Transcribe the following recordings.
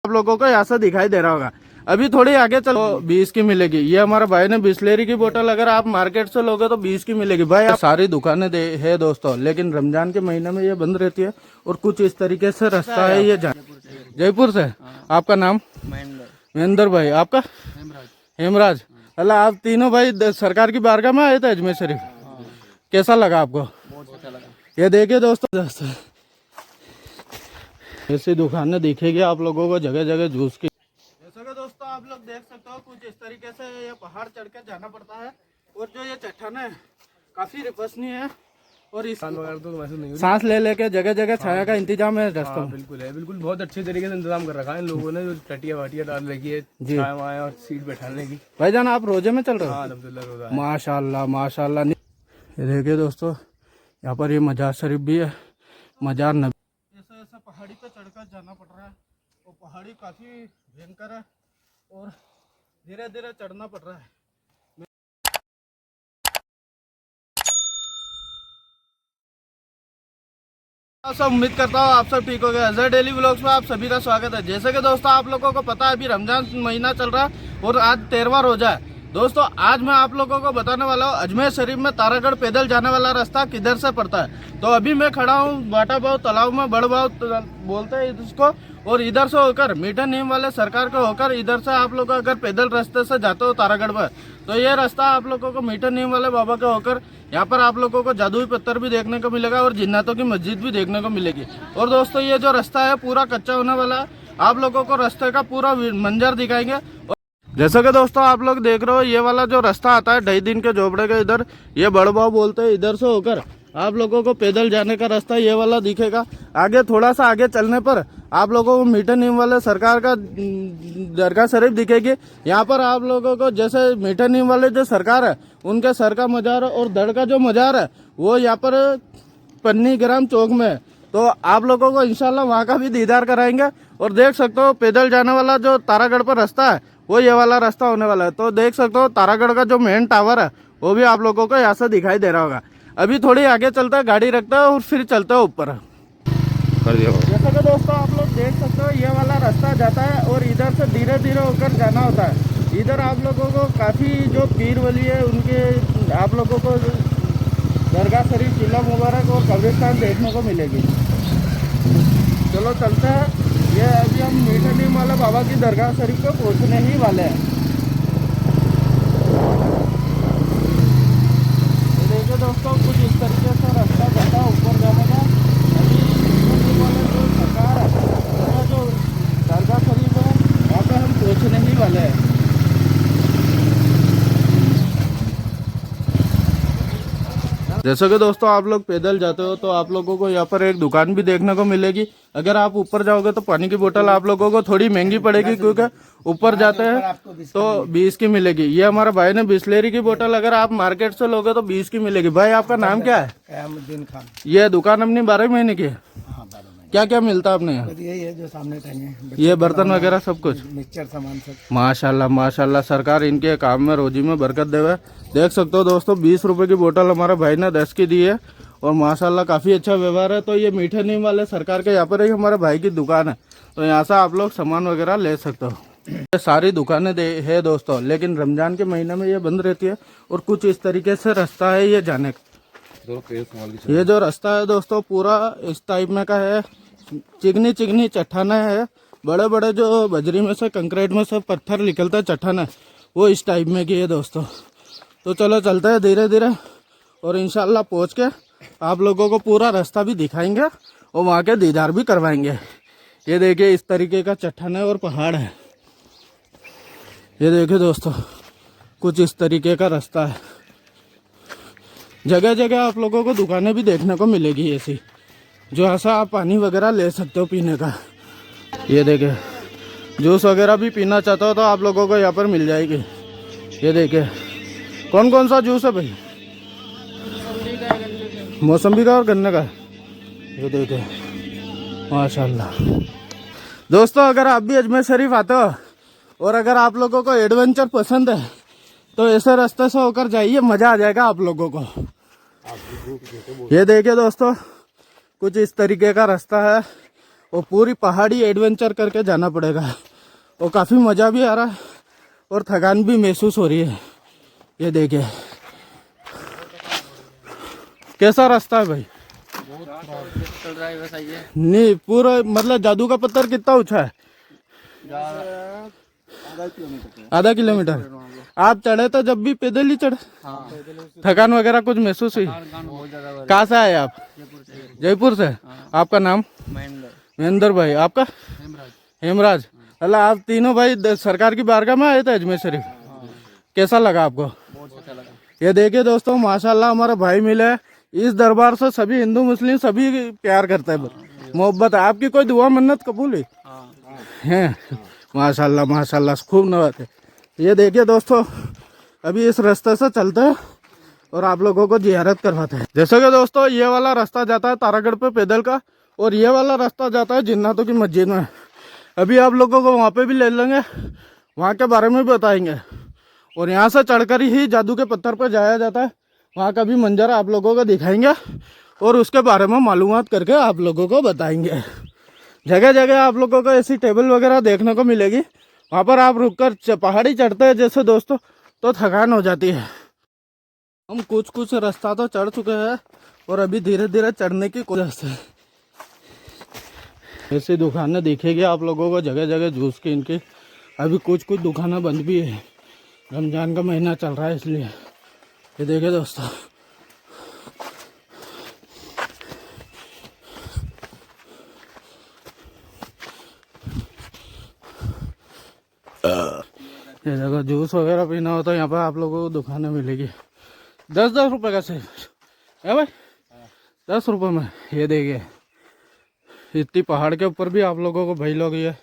आप लोगों को यहाँ से दिखाई दे रहा होगा। अभी थोड़ी आगे चलो 20 की मिलेगी। ये हमारा भाई ने बिस्लेरी की बोतल अगर आप मार्केट से लोगे तो 20 की मिलेगी। भाई आप सारी दुकानें है दोस्तों, लेकिन रमजान के महीने में ये बंद रहती है और कुछ इस तरीके से रास्ता है ये जयपुर से। आपका नाम? महेंद्र भाई। आपका? हेमराज। अल्लाह, आप तीनों भाई सरकार की बारगाह में आए थे अजमेर शरीफ। कैसा लगा आपको? बहुत अच्छा लगा। ये देखिए दोस्तों, ऐसी दुकानें दिखेगी आप लोगों को जगह जगह जूस की। जैसा कि दोस्तों आप लोग देख सकते हो कुछ इस तरीके से ये पहाड़ चढ़ के जाना पड़ता है और जो ये चट्टान है काफी विपसनीय है और इस सांस ले लेके जगह जगह छाया का इंतजाम है रास्तों में। बिल्कुल है, बिल्कुल बहुत अच्छे तरीके से इंतजाम कर रखा है इन लोगों ने, जो टटिया वाटिया डाल रखी है छाया वाया और सीट बैठाने की। भाईजान आप रोजे में चल रहे हो? हाँ, अल्हम्दुलिल्लाह रोजा है। माशाल्लाह माशाल्लाह। ये देखिए दोस्तों, यहाँ पर ये मजार शरीफ भी है, मजार नबी। ऐसा ऐसा पहाड़ी पे चढ़कर जाना पड़ रहा है और पहाड़ी काफी भयंकर है और धीरे धीरे चढ़ना पड़ रहा है। सब उम्मीद करता हूँ आप सब ठीक हो गए। अजहर डेली व्लॉग्स में आप सभी का स्वागत है। जैसे कि दोस्तों आप लोगों को पता है अभी रमजान महीना चल रहा है और आज 13वां रोजा है। दोस्तों आज मैं आप लोगों को बताने वाला हूँ अजमेर शरीफ में तारागढ़ पैदल जाने वाला रास्ता किधर से पड़ता है। तो अभी मैं खड़ा हूँ बाटा भाव तालाब में, बड़ भाव बोलते हैं इसको, और इधर से होकर मीठा नीम वाले सरकार का होकर इधर से आप लोग अगर पैदल रास्ते से जाते हो तारागढ़ में तो ये रास्ता आप लोगों को मीठा नीम वाले बाबा का होकर यहाँ पर आप लोगों को जादुई पत्थर भी देखने को मिलेगा और जिन्नातों की मस्जिद भी देखने को मिलेगी। और दोस्तों ये जो रास्ता है पूरा कच्चा होने वाला है, आप लोगों को रास्ते का पूरा मंजर दिखाएंगे। जैसा कि दोस्तों आप लोग देख रहे हो ये वाला जो रास्ता आता है 2.5 दिन के झोपड़े के इधर, ये बड़बाव बोलते हैं, इधर से होकर आप लोगों को पैदल जाने का रास्ता ये वाला दिखेगा। आगे थोड़ा सा आगे चलने पर आप लोगों को मीठा नीम वाले सरकार का दरगाह शरीफ दिखेगी। यहाँ पर आप लोगों को जैसे मीठा नीम वाले जो सरकार है उनके सर का मजार और धड़ का जो मजार है वो यहाँ पर पन्नी ग्राम चौक में है। तो आप लोगों को इंशाल्लाह वहाँ का भी दीदार कराएंगे। और देख सकते हो पैदल जाने वाला जो तारागढ़ पर रास्ता है वो ये वाला रास्ता होने वाला है। तो देख सकते हो तारागढ़ का जो मेन टावर है वो भी आप लोगों को यहाँ से दिखाई दे रहा होगा। अभी थोड़ी आगे चलता है, गाड़ी रखता है और फिर चलता है ऊपर। जैसा कि दोस्तों आप लोग देख सकते हो ये वाला रास्ता जाता है और इधर से धीरे धीरे होकर जाना होता है। इधर आप लोगों को काफ़ी जो पीर वली है उनके आप लोगों को दरगाह शरीफ, किला मुबारक और कब्रिस्तान देखने को मिलेगी। चलो चलते हैं। ये अभी हम मीठा नीम वाला बाबा की दरगाह शरीफ को पहुँचने ही वाले हैं। देखिए दोस्तों कुछ इस तरीके से रास्ता जाता है ऊपर जाने का। अभी वाले जो सरकार है जो दरगाह शरीफ है वहाँ पे हम पहुँचने ही वाले हैं। जैसा कि दोस्तों आप लोग पैदल जाते हो तो आप लोगों को यहाँ पर एक दुकान भी देखने को मिलेगी। अगर आप ऊपर जाओगे तो पानी की बोतल आप लोगों को थोड़ी महंगी पड़ेगी क्योंकि ऊपर जाते हैं तो 20 की मिलेगी। ये हमारा भाई ने बिस्लेरी की बोतल अगर आप मार्केट से लोगे तो 20 की मिलेगी। भाई आपका नाम क्या है? कयामुद्दीन खान। ये दुकान अपनी 12 महीने की है। क्या क्या मिलता है अपने यहाँ? यही है जो सामने टंगे, ये बर्तन वगैरह सब कुछ, मिक्सचर सामान सब। माशाल्लाह माशाल्लाह, सरकार इनके काम में रोजी में बरकत देवे। देख सकते हो दोस्तों 20 रुपए की बोतल हमारे भाई ने 10 की दी है और माशाल्लाह काफ़ी अच्छा व्यवहार है। तो ये मीठा नीम वाले सरकार के यहाँ पर ही हमारे भाई की दुकान है, तो यहाँ से आप लोग सामान वगैरह ले सकते हो। ये सारी दुकानें है दोस्तों, लेकिन रमजान के महीने में ये बंद रहती है और कुछ इस तरीके से रास्ता है ये जाने का। ये जो रास्ता है दोस्तों पूरा इस टाइप में का है, चिकनी चिकनी चट्टाने है, बड़े बड़े जो बजरी में से कंक्रीट में से पत्थर निकलता है चट्टान है वो इस टाइप में की है दोस्तों। तो चलो चलते हैं धीरे धीरे और इंशाल्लाह पहुंच के आप लोगों को पूरा रास्ता भी दिखाएंगे और वहाँ के दीदार भी करवाएंगे। ये देखिए इस तरीके का चट्टान है और पहाड़ है। ये देखिए दोस्तों कुछ इस तरीके का रास्ता है। जगह जगह आप लोगों को दुकानें भी देखने को मिलेगी ऐसी, जो ऐसा आप पानी वगैरह ले सकते हो पीने का। ये देखिए जूस वगैरह भी पीना चाहते हो तो आप लोगों को यहाँ पर मिल जाएगी। ये देखिए कौन कौन सा जूस है भाई? मौसम्बी का और गन्ने का। ये देखिए माशाल्लाह। दोस्तों अगर आप भी अजमेर शरीफ आते हो और अगर आप लोगों को एडवेंचर पसंद है तो ऐसे रास्ते से होकर जाइए, मज़ा आ जाएगा आप लोगों को। ये देखिए दोस्तों कुछ इस तरीके का रास्ता है और पूरी पहाड़ी एडवेंचर करके जाना पड़ेगा और काफ़ी मज़ा भी आ रहा है और थकान भी महसूस हो रही है। ये देखिए कैसा रास्ता है भाई। चल रहा है वैसा ही है। नहीं पूरा मतलब जादू का पत्थर कितना ऊंचा है? आधा किलोमीटर। आप चढ़े तो जब भी पैदल ही चढ़े? हाँ। थकान वगैरह कुछ महसूस हुई? बहुत ज्यादा कहाँ से आए आप? जयपुर से। आपका नाम? महेंद्र भाई। आपका? हेमराज। अल्लाह आप तीनों भाई सरकार की बारगाह में आए थे अजमेर शरीफ। कैसा लगा आपको? बहुत अच्छा लगा। ये देखिए दोस्तों माशाल्लाह हमारा भाई मिले। इस दरबार से सभी हिंदू मुस्लिम सभी प्यार करते हैं, मोहब्बत है। आपकी कोई दुआ मन्नत कबूल हुई है? माशाल्लाह माशाल्लाह खूब नवाते। ये देखिए दोस्तों अभी इस रास्ते से चलते हैं और आप लोगों को जियारत करवाते हैं। जैसे कि दोस्तों ये वाला रास्ता जाता है तारागढ़ पे पैदल का और ये वाला रास्ता जाता है जिन्नातों की मस्जिद में। अभी आप लोगों को वहाँ पे भी ले लेंगे, वहाँ के बारे में भी बताएंगे और यहाँ से चढ़कर ही जादू के पत्थर पर जाया जाता है। वहाँ का भी मंजर आप लोगों को दिखाएंगे और उसके बारे में मालूमात करके आप लोगों को बताएंगे। जगह जगह आप लोगों को ऐसी टेबल वगैरह देखने को मिलेगी, वहाँ पर आप रुककर पहाड़ी चढ़ते हैं जैसे दोस्तों तो थकान हो जाती है। हम कुछ रास्ता तो चढ़ चुके हैं और अभी धीरे धीरे चढ़ने की कोशिश है। ऐसी दुकानें दिखेगी आप लोगों को जगह जगह जूस की इनकी। अभी कुछ दुकानें बंद भी है, रमजान का महीना चल रहा है इसलिए। ये देखिए दोस्तों ये जगह जूस वगैरह पीना हो तो यहाँ पर आप लोगों को दुकानें मिलेगी। 10-10 रुपए का सिर्फ है भाई, 10 रुपए में। ये देखिए इतनी पहाड़ के ऊपर भी आप लोगों को भाई लोग ये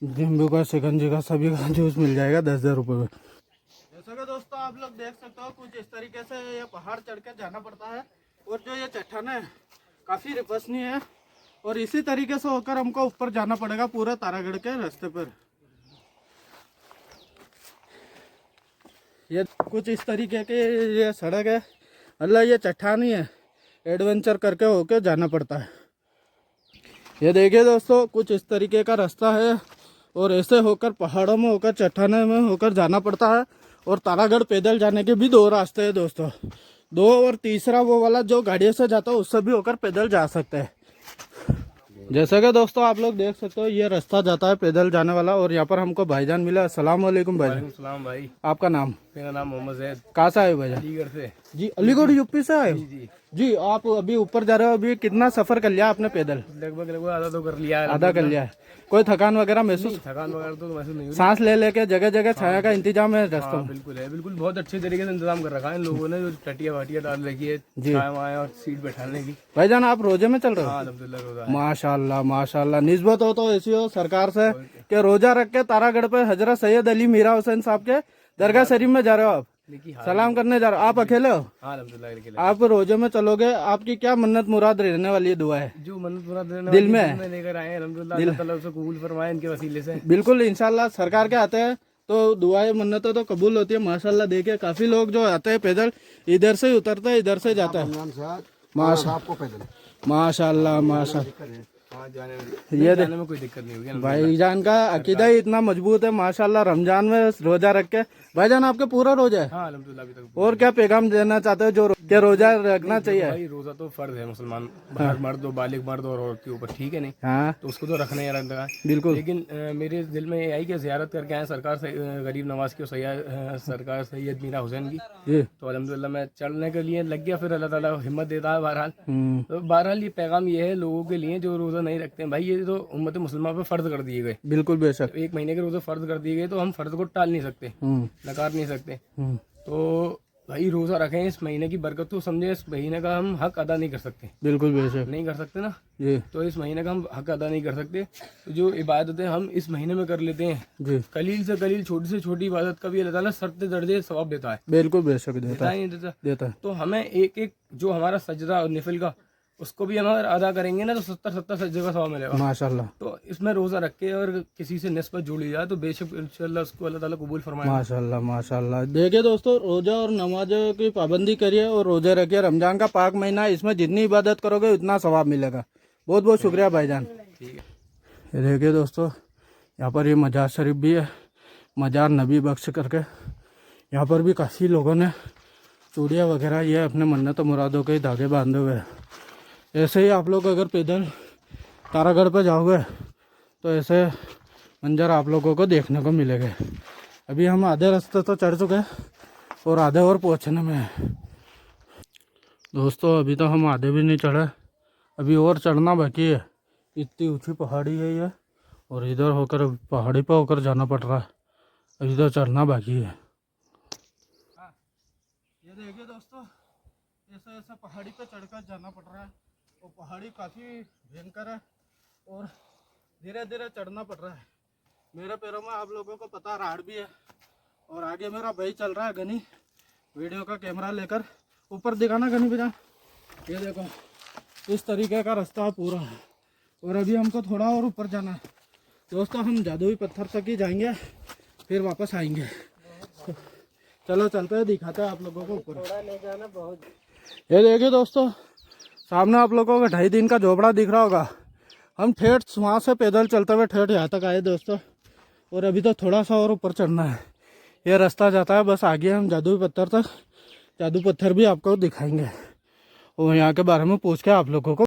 नींबू का शिकंजी का सभी का जूस मिल जाएगा 10-10 रुपए में। जैसा कि दोस्तों आप लोग देख सकते हो कुछ इस तरीके से ये पहाड़ चढ़ के जाना पड़ता है और जो ये चट्टान है काफ़ी विश्वसनीय है और इसी तरीके से होकर हमको ऊपर जाना पड़ेगा पूरा तारागढ़ के रास्ते पर। ये कुछ इस तरीके के ये सड़क है, मतलब ये चट्टान ही है, एडवेंचर करके होके जाना पड़ता है। ये देखिए दोस्तों कुछ इस तरीके का रास्ता है और ऐसे होकर पहाड़ों में होकर चट्टानों में होकर जाना पड़ता है। और तारागढ़ पैदल जाने के भी 2 रास्ते हैं दोस्तों, 2 और तीसरा वो वाला जो गाड़ियों से जाता है उससे भी होकर पैदल जा सकते हैं। जैसा कि दोस्तों आप लोग देख सकते हो ये रास्ता जाता है पैदल जाने वाला और यहाँ पर हमको भाईजान मिला। अस्सलाम वालेकुम भाईजान। सलाम भाई। आपका नाम? मेरा नाम मोहम्मद जैद। कहाँ से आए भाईजान? अलीगढ़ से। जी अलीगढ़ यूपी से आए? जी जी आप अभी ऊपर जा रहे हो, अभी कितना सफर कर लिया आपने पैदल? लगभग आधा तो कर लिया है। आधा कर लिया है। कोई थकान वगैरह महसूस? थकान वगैरह तो महसूस नहीं हुई। सांस ले लेके जगह जगह छाया का इंतजाम है रास्तों में? बिल्कुल है, बिल्कुल बहुत अच्छे तरीके से इंतजाम कर रखा है इन लोगों ने। जो टटिया वाटिया डाल रखी है छाया और सीट बैठाने की। भाईजान आप रोजे में चल रहे हो? अल्हम्दुलिल्लाह रोजा। माशाल्लाह माशाल्लाह। निस्बत हो तो ऐसी हो सरकार से कि रोजा रख के तारागढ़ पे हजरत सैयद अली मीरा हुसैन साहब के दरगाह शरीफ में जा रहे हो आप, सलाम करने जा रहे हो। आप अकेले हो? अल्हम्दुलिल्लाह। आप रोजे में चलोगे, आपकी क्या मन्नत मुराद रहने वाली है? दुआ है जो मन्नत मुराद रहने दिल वाली में लेकर आए हैं, अल्हम्दुलिल्लाह अल्लाह ताला उसे कबूल फरमाए इनके वसीले से। बिल्कुल इंशाल्लाह। सरकार के आते हैं तो दुआएं मन्नतें तो कबूल होती है। माशाल्लाह देखिए काफी लोग जो आते हैं पैदल इधर से ही उतरते हैं इधर से जाता है। माशाल्लाह माशाल्लाह। ये जाने में कोई दिक्कत नहीं होगी। भाईजान का अकीदा ही इतना मजबूत है माशाल्लाह। रमजान में रोजा रख के भाईजान आपके पूरा रोजा है? हाँ अल्हम्दुलिल्लाह अभी तक। और क्या पैगाम देना चाहते हो जो क्या रोजा रखना चाहिए? भाई रोजा तो फर्ज है मुसलमान, बाहर मर्द हो, बालिग मर्द और औरत के ऊपर, ठीक है नहीं? हाँ तो उसको तो रखना ही रखना है बिल्कुल। लेकिन मेरे दिल में ये आई कि जियारत करके आए सरकार से गरीब नवाज की सरकार सैयद मीरा हुसैन की। जी तो अल्हम्दुलिल्लाह मैं चढ़ने के लिए लग गया, फिर अल्लाह ताला हिम्मत देता है बहरहाल। हम्म, तो बहरहाल ये पैगाम ये है लोगों के लिए जो रोज़ा नहीं रखते हैं। भाई ये तो उम्मत मुसलमान पे फ़र्ज कर दिए गए, बिल्कुल बेशक। 1 महीने के रोज़े फ़र्ज कर दिए गए तो हम फ़र्ज को टाल नहीं सकते, नकार नहीं सकते। तो भाई रोज़ा रखें, इस महीने की बरकत तो समझे, इस महीने का हम हक अदा नहीं कर सकते, बिल्कुल बेशक नहीं कर सकते ना। जी तो इस महीने का हम हक अदा नहीं कर सकते। तो जो इबादतें हम इस महीने में कर लेते हैं, जी कलील से कलील छोटी से छोटी इबादत का भी अल्लाह ताला सत्ते दर्जे सवाब देता है। बिल्कुल बेशक देता देता है, ही नहीं देता। देता है। तो हमें एक एक जो हमारा सजदा और निफिल का उसको भी हम अगर अदा करेंगे ना तो 70 सज्जे का सवाब मिलेगा। माशाल्लाह तो इसमें रोज़ा रख के और किसी से निस्बत जोड़ी जाए तो बेशक इंशाल्लाह उसको अल्लाह ताला कबूल फरमाएगा। माशाल्लाह माशाल्लाह। देखिए दोस्तों रोजा और नमाजों की पाबंदी करिए और रोजे रखिए। रमजान का पाक महीना, इसमें जितनी इबादत करोगे उतना सवाब मिलेगा। बहुत बहुत शुक्रिया भाईजान। ठीक है। ये देखिए दोस्तों, यहाँ पर ये मजार शरीफ भी है, मजार नबी बख्श करके। यहाँ पर भी काफ़ी लोगों ने चूड़ियाँ वगैरह ये अपने मन्नत मुरादों के धागे बांधे हुए हैं। ऐसे ही आप लोग अगर पैदल तारागढ़ पर जाओगे तो ऐसे मंजर आप लोगों को देखने को मिलेंगे। अभी हम आधे रास्ते तो चढ़ चुके हैं और आधे और पहुँचने में है। दोस्तों अभी तो हम आधे भी नहीं चढ़े, अभी और चढ़ना बाकी है। इतनी ऊंची पहाड़ी है ये, और इधर होकर पहाड़ी पर होकर जाना पड़ रहा है। अभी तो चढ़ना बाकी है। ये देखिए दोस्तों, ऐसा ऐसा पहाड़ी पे चढ़कर जाना पड़ रहा है और पहाड़ी काफ़ी भयंकर है और धीरे धीरे चढ़ना पड़ रहा है। मेरे पैरों में आप लोगों को पता राड़ भी है और आगे मेरा भाई चल रहा है गनी वीडियो का कैमरा लेकर। ऊपर दिखाना गनी भैया, ये देखो इस तरीके का रास्ता पूरा है और अभी हमको थोड़ा और ऊपर जाना है। दोस्तों हम जादुई पत्थर तक ही जाएंगे, फिर वापस आएंगे। तो चलो चलते हैं, दिखाते हैं आप लोगों को ऊपर। थोड़ा ले जाना बहुत। ये देखिए दोस्तों, सामने आप लोगों को 2.5 दिन का झोपड़ा दिख रहा होगा। हम ठेठ वहाँ से पैदल चलते हुए ठेठ यहाँ तक आए दोस्तों, और अभी तो थोड़ा सा और ऊपर चढ़ना है। ये रास्ता जाता है बस आगे, हम जादुई पत्थर तक। जादू पत्थर भी आपको दिखाएंगे और यहाँ के बारे में पूछ के आप लोगों को